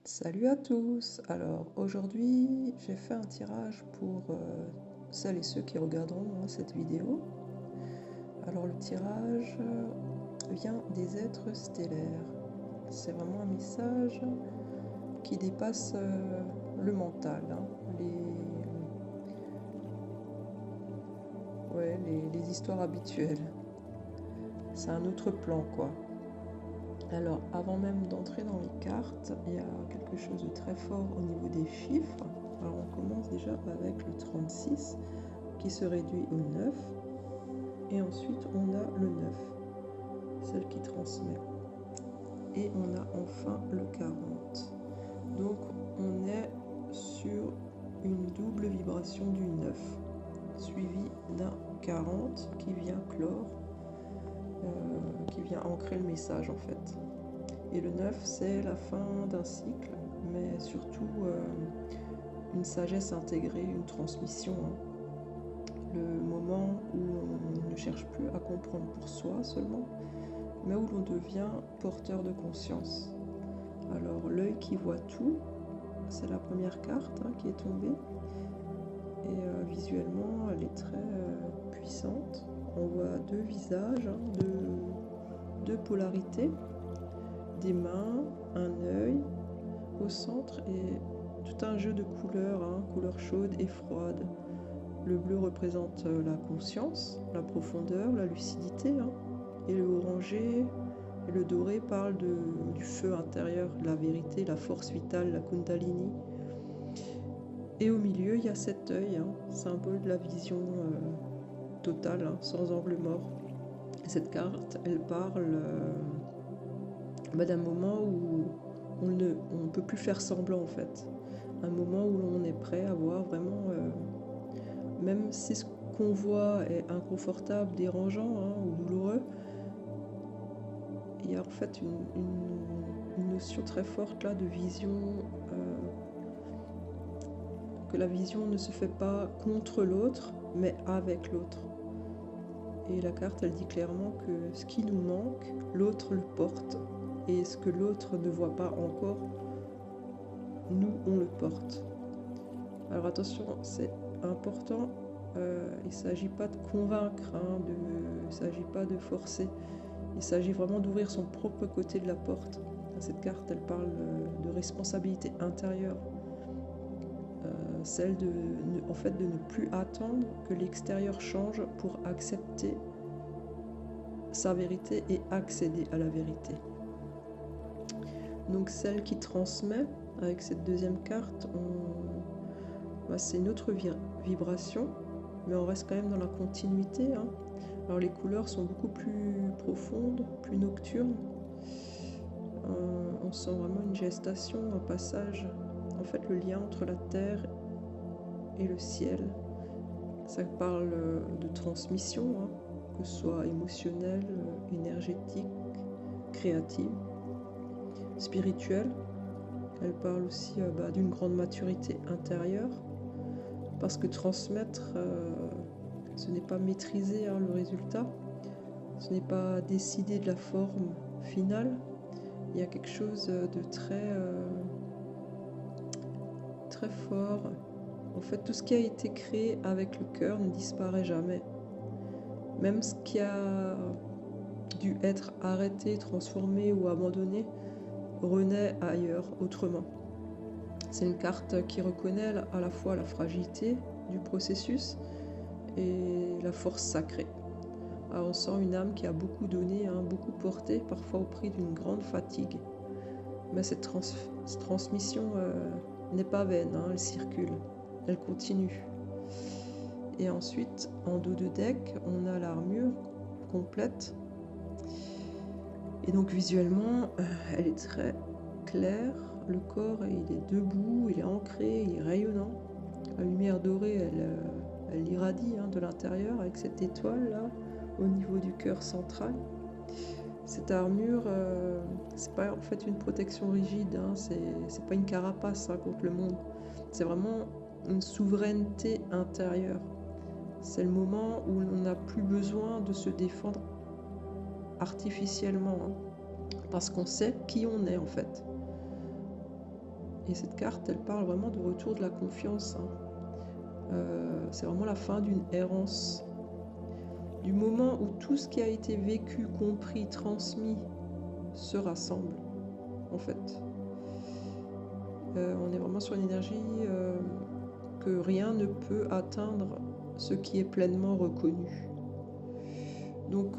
Salut à tous! Alors aujourd'hui j'ai fait un tirage pour celles et ceux qui regarderont cette vidéo. Alors le tirage vient des êtres stellaires. C'est vraiment un message qui dépasse le mental, hein. Les histoires habituelles. C'est un autre plan quoi. Alors, avant même d'entrer dans les cartes, il y a quelque chose de très fort au niveau des chiffres. Alors, on commence déjà avec le 36 qui se réduit au 9. Et ensuite, on a le 9, celle qui transmet. Et on a enfin le 40. Donc, on est sur une double vibration du 9, suivi d'un 40 qui vient clore, qui vient ancrer le message en fait. Et le 9, c'est la fin d'un cycle, mais surtout une sagesse intégrée, une transmission, hein. Le moment où on ne cherche plus à comprendre pour soi seulement, mais où l'on devient porteur de conscience. Alors l'œil qui voit tout, c'est la première carte qui est tombée. Et visuellement, elle est très puissante. On voit deux visages, deux polarités. Des mains, un œil au centre et tout un jeu de couleurs, couleurs chaudes et froides. Le bleu représente la conscience, la profondeur, la lucidité, et le orangé et le doré parlent du feu intérieur, de la vérité, la force vitale, la kundalini. Et au milieu, il y a cet œil, symbole de la vision totale, sans angle mort. Et cette carte, elle parle d'un moment où on ne peut plus faire semblant en fait. Un moment où l'on est prêt à voir vraiment, même si ce qu'on voit est inconfortable, dérangeant ou douloureux, il y a en fait une notion très forte là de vision, que la vision ne se fait pas contre l'autre, mais avec l'autre. Et la carte, elle dit clairement que ce qui nous manque, l'autre le porte. Et ce que l'autre ne voit pas encore, nous, on le porte. Alors attention, c'est important, il ne s'agit pas de convaincre, il ne s'agit pas de forcer. Il s'agit vraiment d'ouvrir son propre côté de la porte. Cette carte, elle parle de responsabilité intérieure. Celle de ne plus attendre que l'extérieur change pour accepter sa vérité et accéder à la vérité. Donc celle qui transmet, avec cette deuxième carte, c'est une autre vibration, mais on reste quand même dans la continuité. Alors les couleurs sont beaucoup plus profondes, plus nocturnes. On sent vraiment une gestation, un passage, en fait le lien entre la terre et le ciel. Ça parle de transmission, que ce soit émotionnelle, énergétique, créative, spirituelle. Elle parle aussi d'une grande maturité intérieure, parce que transmettre, ce n'est pas maîtriser le résultat, ce n'est pas décider de la forme finale. Il y a quelque chose de très fort. En fait, tout ce qui a été créé avec le cœur ne disparaît jamais. Même ce qui a dû être arrêté, transformé ou abandonné renaît ailleurs, autrement. C'est une carte qui reconnaît à la fois la fragilité du processus et la force sacrée. Alors on sent une âme qui a beaucoup donné, beaucoup porté, parfois au prix d'une grande fatigue. Mais cette transmission n'est pas vaine, elle circule, elle continue. Et ensuite, en dos de deck, on a l'armure complète. Et donc visuellement, elle est très claire. Le corps, il est debout, il est ancré, il est rayonnant. La lumière dorée, elle irradie de l'intérieur avec cette étoile là au niveau du cœur central. Cette armure, c'est pas en fait une protection rigide, c'est pas une carapace contre le monde. C'est vraiment une souveraineté intérieure. C'est le moment où on n'a plus besoin de se défendre artificiellement, parce qu'on sait qui on est en fait. Et cette carte, elle parle vraiment de retour de la confiance, hein. C'est vraiment la fin d'une errance. Du moment où tout ce qui a été vécu, compris, transmis se rassemble, en fait. On est vraiment sur une énergie que rien ne peut atteindre ce qui est pleinement reconnu. Donc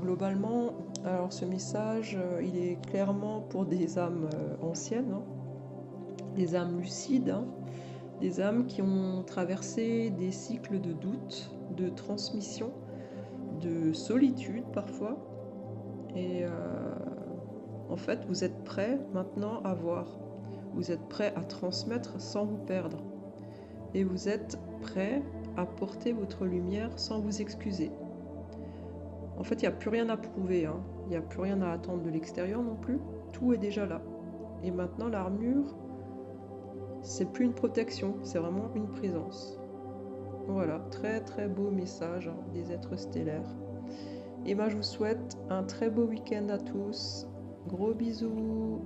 globalement, alors ce message, il est clairement pour des âmes anciennes, hein, des âmes lucides, hein, des âmes qui ont traversé des cycles de doute, de transmission, de solitude parfois. Et en fait, vous êtes prêts maintenant à voir. Vous êtes prêts à transmettre sans vous perdre. Et vous êtes prêts à porter votre lumière sans vous excuser. En fait, il n'y a plus rien à prouver, hein. Il n'y a plus rien à attendre de l'extérieur non plus. Tout est déjà là. Et maintenant, l'armure, c'est plus une protection, c'est vraiment une présence. Voilà, très très beau message, hein, des êtres stellaires. Et moi, je vous souhaite un très beau week-end à tous. Gros bisous.